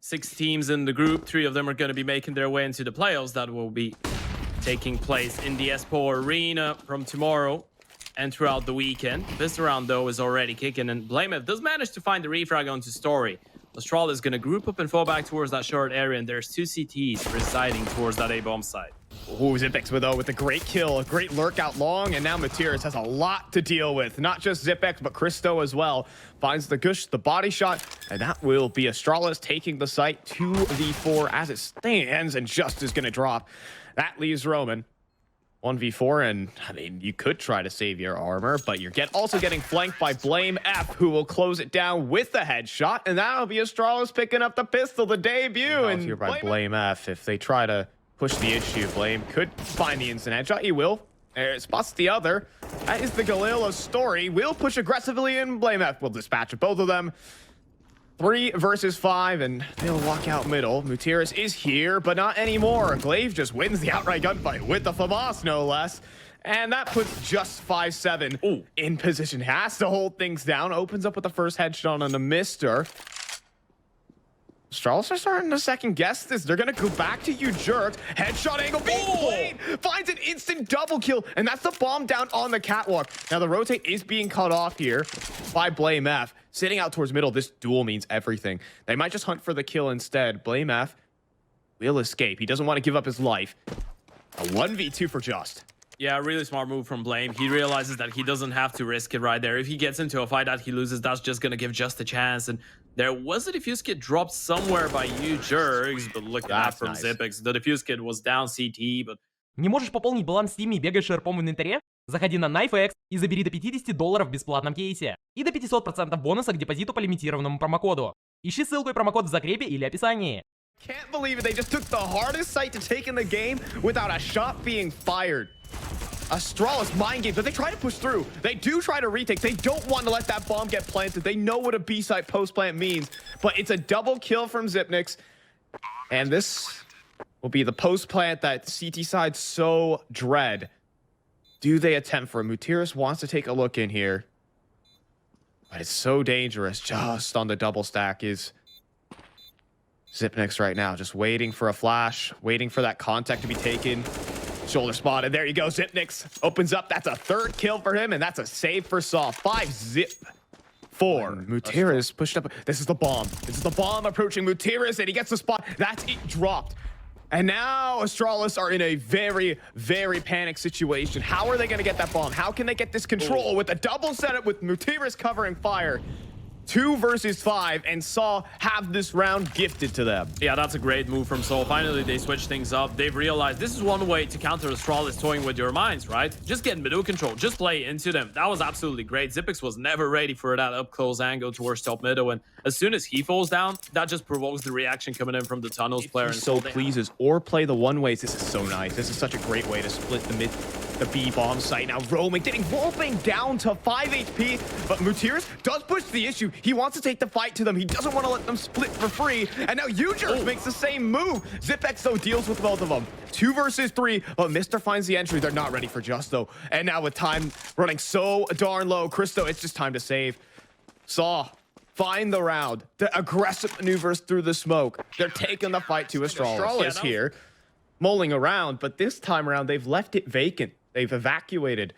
6 teams in the group. 3 of them are going to be making their way into the playoffs. That will be taking place in the Espoo arena from tomorrow and throughout the weekend. This round, though, is already kicking, and flamie does manage to find the refrag onto Story. ASTRALIS is going to group up and fall back towards that short area, and there's 2 CTs residing towards that A-bomb site. Ooh, Zypx with a great kill, a great lurk out long, and now Materis has a lot to deal with. Not just Zypx, but Cristo as well. Finds the gush, the body shot, and that will be ASTRALIS taking the site 2v4 as it stands, and Just is going to drop. That leaves Roman 1v4, and I mean, you could try to save your armor, but you're also getting flanked by flamie, who will close it down with a headshot, and that'll be ASTRALIS picking up the pistol, the debut. And here by flamie, if they try to push the issue, flamie could find the instant headshot. He will. Spots the other. That is the Galileo Story. Will push aggressively, and flamie will dispatch both of them. 3 versus 5, and they'll walk out middle. Materis is here, but not anymore. Glaive just wins the outright gunfight with the FAMAS, no less. And that puts Just 5-7 in position. Has to hold things down. Opens up with the first headshot on the Mister. ASTRALIS are starting to second guess this. They're going to go back to you, jerks. Headshot angle being played. Finds an instant double kill. And that's the bomb down on the catwalk. Now the rotate is being cut off here by flamie. Sitting out towards middle, this duel means everything. They might just hunt for the kill instead. flamie will escape. He doesn't want to give up his life. A 1v2 for Just. Yeah, really smart move from flamie. He realizes that he doesn't have to risk it right there. If he gets into a fight that he loses, that's just going to give Just a chance. And there was a defuse kit dropped somewhere by you, jerks, but look at that from Zypx. The defuse kit was down CT, but... Не можешь пополнить баланс в Steam и бегаешь шерпом в инвентаре? Заходи на найфекс и забери до $50 в бесплатном кейсе. И до 500% бонуса к депозиту по лимитированному промокоду. Ищи ссылку и промокод в закрепе или описании. Can't believe it. They just took the hardest site to take in the game without a shot being fired. ASTRALIS mind games, but they try to push through. They do try to retake. They don't want to let that bomb get planted. They know what a B-site post-plant means, but it's a double kill from Zypnix. And this will be the post-plant that CT side so dread. Do they attempt for it? Materis wants to take a look in here, but it's so dangerous. Just on the double stack is Zypnix right now, just waiting for a flash, waiting for that contact to be taken. Shoulder spotted. There you go. Zypnix opens up. That's a 3rd kill for him, and that's a save for SaW. 5-4. Materis pushed up. This is the bomb. This is the bomb approaching Materis, and he gets the spot. That's it. Dropped. And now ASTRALIS are in a very, very panic situation. How are they going to get that bomb? How can they get this control with a double setup with Materis covering fire? 2 versus 5, and SaW have this round gifted to them. Yeah, that's a great move from SaW. Finally, they switch things up. They've realized this is one way to counter ASTRALIS toying with your minds, right? Just get middle control. Just play into them. That was absolutely great. Zypx was never ready for that up-close angle towards top middle, and as soon as he falls down, that just provokes the reaction coming in from the tunnels player. And so pleases or play the one-ways. This is so nice. This is such a great way to split the B bomb site. Now roaming, getting Wolfing down to 5 HP, but Materis does push the issue. He wants to take the fight to them. He doesn't want to let them split for free. And now Ujers makes the same move. Zypx though deals with both of them. 2 versus 3, but Mister finds the entry. They're not ready for Just though. And now with time running so darn low, Cristo, it's just time to save. SaW find the round. The aggressive maneuvers through the smoke. They're taking the fight to ASTRALIS here, mulling around, but this time around they've left it vacant. They've evacuated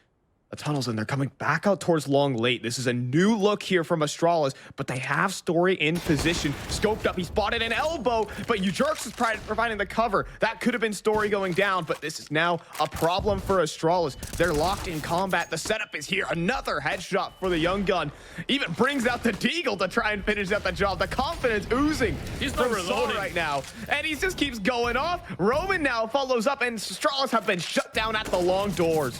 the tunnels, and they're coming back out towards long late. This is a new look here from ASTRALIS, but they have Story in position. Scoped up, he spotted an elbow, but Ujerks is providing the cover. That could have been Story going down, but this is now a problem for ASTRALIS. They're locked in combat. The setup is here. Another headshot for the young gun. Even brings out the deagle to try and finish out the job. The confidence oozing. He's not reloading right now, and he just keeps going off. Roman now follows up, and ASTRALIS have been shut down at the long doors.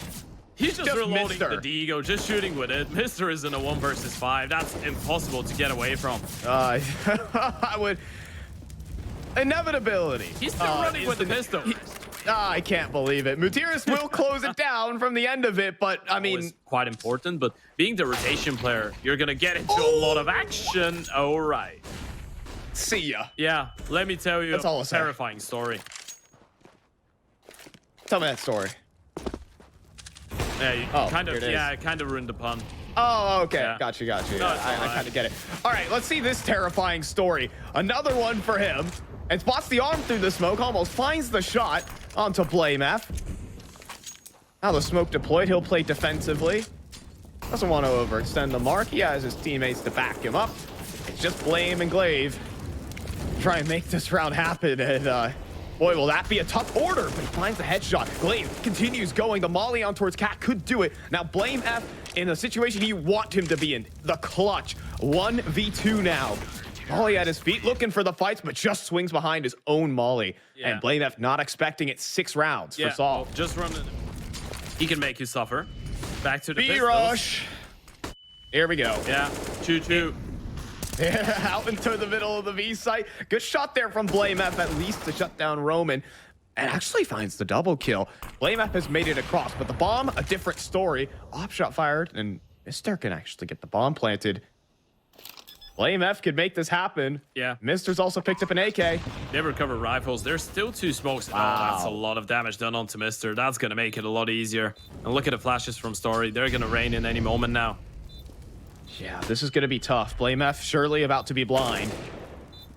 He's just reloading the Diego, just shooting with it. Mister is in a 1 versus 5. That's impossible to get away from. I would... Inevitability. He's still running with the pistol. I can't believe it. Materis will close it down from the end of it, but I mean... quite important, but being the rotation player, you're going to get into a lot of action. All right. See ya. Yeah, let me tell you a terrifying story. Tell me that story. Yeah, kind of ruined the pun. Oh, okay. Yeah. Got you. No, Yeah, it's I fine. kind of get it. All right, let's see this terrifying story. Another one for him. And spots the arm through the smoke, almost finds the shot onto flamie. Now the smoke deployed, he'll play defensively. Doesn't want to overextend the mark. He has his teammates to back him up. It's just Flame and Glaive. Try and make this round happen, and boy, will that be a tough order, but he finds the headshot. Glaive continues going. The molly on towards Cat could do it. Now Blame F in a situation you want him to be in. The clutch. 1v2 now. Molly at his feet, looking for the fights, but just swings behind his own molly. Yeah. And Blame F not expecting it. 6 rounds for SaW. Well, just run it. He can make you suffer. Back to the pistols. B-rush. Here we go. Yeah, choo-choo. Out into the middle of the V site. Good shot there from Blame F, at least to shut down Roman. And actually finds the double kill. Blame F has made it across, but the bomb, a different story. Op shot fired, and Mr. can actually get the bomb planted. Blame F could make this happen. Yeah. Mr.'s also picked up an AK. They recover rifles. There's still 2 smokes. Wow. Oh, that's a lot of damage done onto Mr. That's going to make it a lot easier. And look at the flashes from Story. They're going to rain in any moment now. Yeah, this is going to be tough. Blame F surely about to be blind.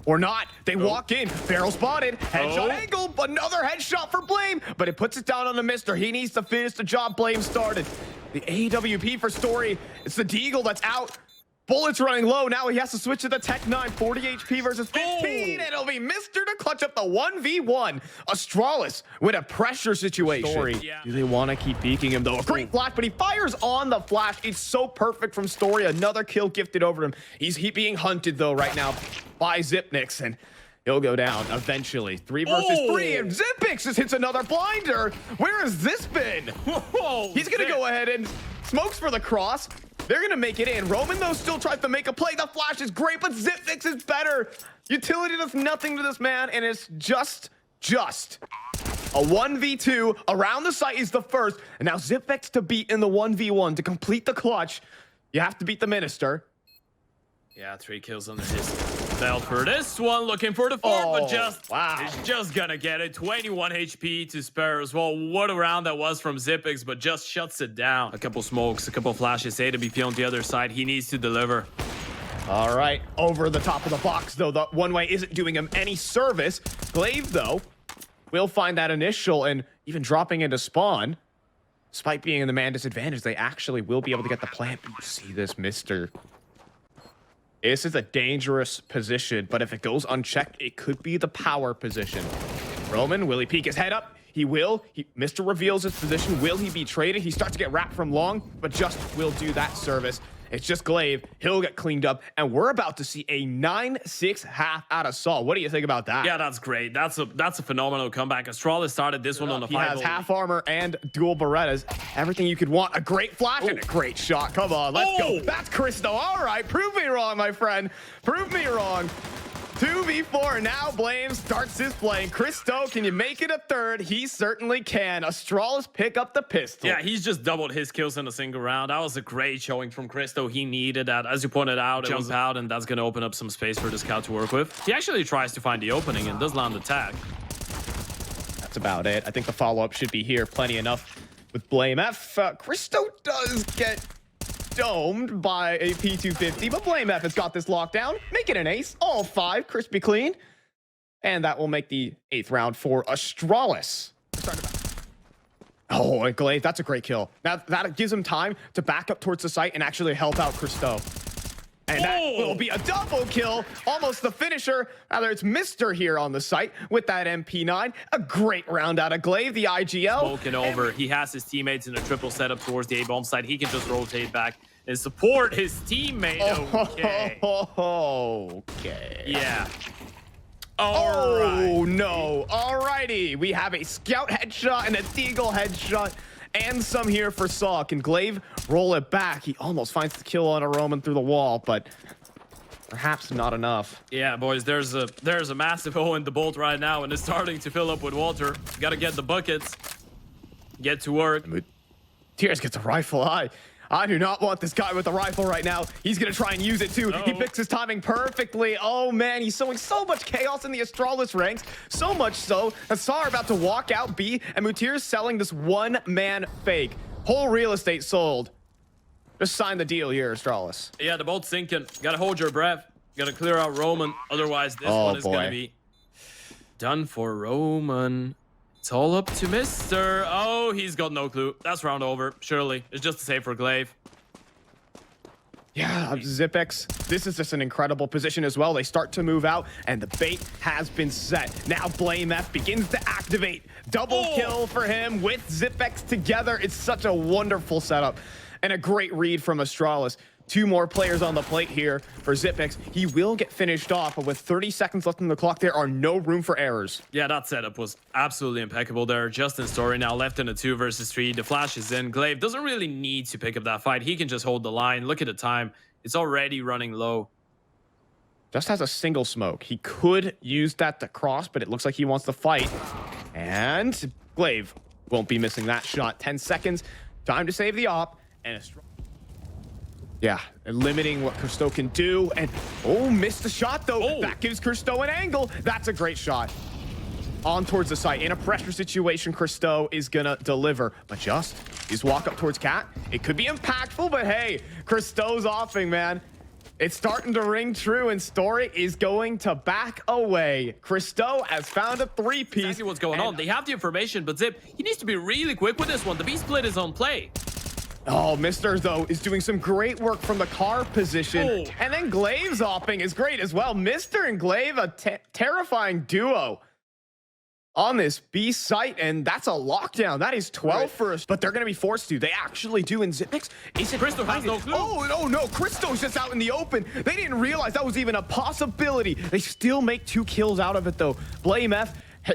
Or not. They walk in. Barrel spotted. Headshot angle. Another headshot for Blame. But it puts it down on the Mr. He needs to finish the job Blame started. The AWP for Story. It's the Deagle that's out. Bullets running low. Now he has to switch to the Tech 9. 40 HP versus 15. And it'll be Mr. to clutch up the 1v1. Astralis with a pressure situation. Story. Yeah. Do they want to keep peeking him, though? A great flash, but he fires on the flash. It's so perfect from Story. Another kill gifted over him. He's being hunted, though, right now by Zipnix. And he'll go down eventually. 3 versus 3. And Zipnix just hits another blinder. Where has this been? Whoa, He's going to go ahead and smokes for the cross. They're going to make it in. Roman, though, still tries to make a play. The flash is great, but Zipnix is better. Utility does nothing to this man, and it's just a 1v2. Around the site is the first. And now Zipnix to beat in the 1v1 to complete the clutch. You have to beat the Minister. Yeah, 3 kills under his belt for this one. Looking for the 4th, but it's just gonna get it. 21 HP to spare as well. What a round that was from Zipnix, but just shuts it down. A couple smokes, a couple flashes. AWP on the other side. He needs to deliver. All right, over the top of the box, though. The one way isn't doing him any service. Glaive, though, will find that initial and even dropping into spawn. Despite being in the man disadvantage, they actually will be able to get the plant. You see this, Mr. This is a dangerous position, but if it goes unchecked, it could be the power position. Roman, will he peek his head up? He will. Mr. reveals his position. Will he be traded? He starts to get wrapped from long, but just will do that service. It's just Glaive. He'll get cleaned up, and we're about to see a 9-6 half out of SaW. What do you think about that? Yeah, that's great. That's a phenomenal comeback. ASTRALIS started this one on the 5. He has half armor and dual Berettas. Everything you could want. A great flash and a great shot. Come on, let's go. That's Cristo. All right, prove me wrong, my friend. Prove me wrong. 2v4, now Blame starts his play. Cristo, can you make it a 3rd? He certainly can. ASTRALIS pick up the pistol. Yeah, he's just doubled his kills in a single round. That was a great showing from Cristo. He needed that. As you pointed out, it was out, and that's going to open up some space for the scout to work with. He actually tries to find the opening and does land the tag. That's about it. I think the follow-up should be here. Plenty enough with Blame F. Cristo does get domed by a P250, but Blame F has got this lockdown. Make it an ace. All 5, crispy clean. And that will make the 8th round for ASTRALIS. Oh, and Glaive, that's a great kill. Now, that gives him time to back up towards the site and actually help out Cristo. And that will be a double kill. Almost the finisher. Rather, it's Mr. here on the site with that MP9. A great round out of Glaive, the IGL. Spoken over. He has his teammates in a triple setup towards the A-bomb side. He can just rotate back and support his teammate. Okay. Okay. Yeah. Oh, no. Alrighty. We have a scout headshot and a Deagle headshot. And some here for SaW. Can Glaive roll it back? He almost finds the kill on a Roman through the wall, but perhaps not enough. Yeah, boys, there's a massive hole in the bolt right now, and it's starting to fill up with water. Gotta get the buckets. Get to work. Tears gets a rifle. I do not want this guy with the rifle right now. He's going to try and use it too. He picks his timing perfectly. Oh man, he's sowing so much chaos in the ASTRALIS ranks. So much so that SaW are about to walk out B, and Mutir's selling this one-man fake. Whole real estate sold. Just sign the deal here, Astralis. Yeah, the boat's sinking. Gotta hold your breath. Gotta clear out Roman. Otherwise, this one is gonna be done for Roman. It's all up to Mr. Oh, he's got no clue. That's round over. Surely. It's just a save for Glaive. Yeah, ZipX, this is just an incredible position as well. They start to move out, and the bait has been set. Now flamie begins to activate. Double kill for him with ZipX together. It's such a wonderful setup, and a great read from Astralis. 2 more players on the plate here for ZipX. He will get finished off, but with 30 seconds left on the clock, there are no room for errors. Yeah, that setup was absolutely impeccable there. Justin Story now left in a 2 versus 3. The flash is in. Glaive doesn't really need to pick up that fight. He can just hold the line. Look at the time. It's already running low. Just has a single smoke. He could use that to cross, but it looks like he wants to fight. And Glaive won't be missing that shot. 10 seconds. Time to save the op. And yeah, and limiting what Christo can do. And missed the shot though. That gives Christo an angle. That's a great shot. On towards the site. In a pressure situation, Christo is gonna deliver. But just his walk up towards Cat. It could be impactful, but hey, Christo's offing, man. It's starting to ring true, and Story is going to back away. Christo has found a 3-piece. Exactly what's going on. They have the information, but Zip, he needs to be really quick with this one. The B split is on play. Oh, Mr. though is doing some great work from the car position. And then Glaive's offing is great as well. Mr. and Glaive, a terrifying duo on this B site, and that's a lockdown. That is 12 for us, but they're going to be forced to. They actually do in ZipX. Christo has no clue. Oh, no. Christo's just out in the open. They didn't realize that was even a possibility. They still make 2 kills out of it, though. flamie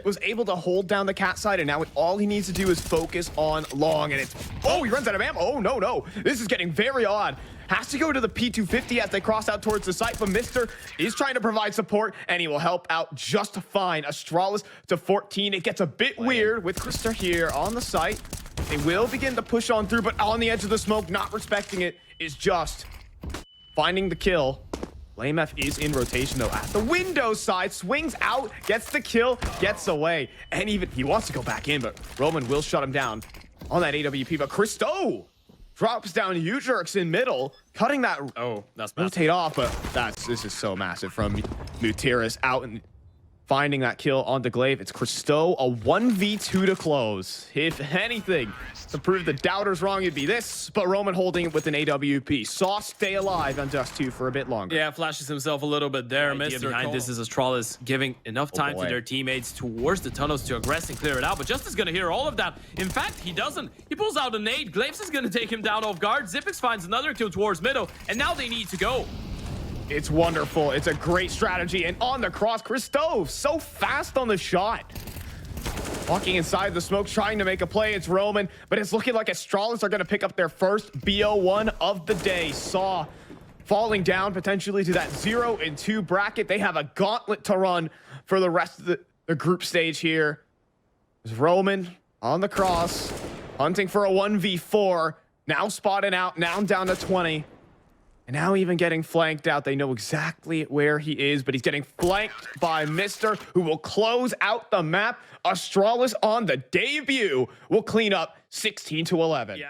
was able to hold down the Cat side, and now all he needs to do is focus on long, and it's... Oh, he runs out of ammo. Oh, no. This is getting very odd. Has to go to the P250 as they cross out towards the site, but Mr. is trying to provide support, and he will help out just fine. Astralis to 14. It gets a bit weird with Christo here on the site. They will begin to push on through, but on the edge of the smoke, not respecting it, is just finding the kill. flamie is in rotation, though, at the window side. Swings out, gets the kill, gets away. And even he wants to go back in, but Roman will shut him down on that AWP. But Christo drops down U-jerks in middle, cutting that. Oh, that's massive. Rotate off, but this is so massive from Mutiris out and finding that kill onto Glaive. It's Christo, a 1v2 to close. If anything, to prove the doubters wrong, it'd be this, but Roman holding it with an AWP. SaW stay alive on Dust 2 for a bit longer. Yeah, flashes himself a little bit there. Mr. behind this is Astralis giving enough time to their teammates towards the tunnels to aggress and clear it out, but Just is going to hear all of that. In fact, he doesn't. He pulls out a nade. Glaives is going to take him down off guard. ZipX finds another kill towards middle, and now they need to go. It's wonderful. It's a great strategy. And on the cross, Christo, so fast on the shot. Walking inside the smoke, trying to make a play. It's Roman, but it's looking like Astralis are going to pick up their first BO1 of the day. SaW falling down potentially to that 0-2 bracket. They have a gauntlet to run for the rest of the group stage here. There's Roman on the cross, hunting for a 1v4. Now spotted out, now down to 20. And now even getting flanked out. They know exactly where he is, but he's getting flanked by Mr., who will close out the map. Astralis on the debut will clean up 16-11. Yeah.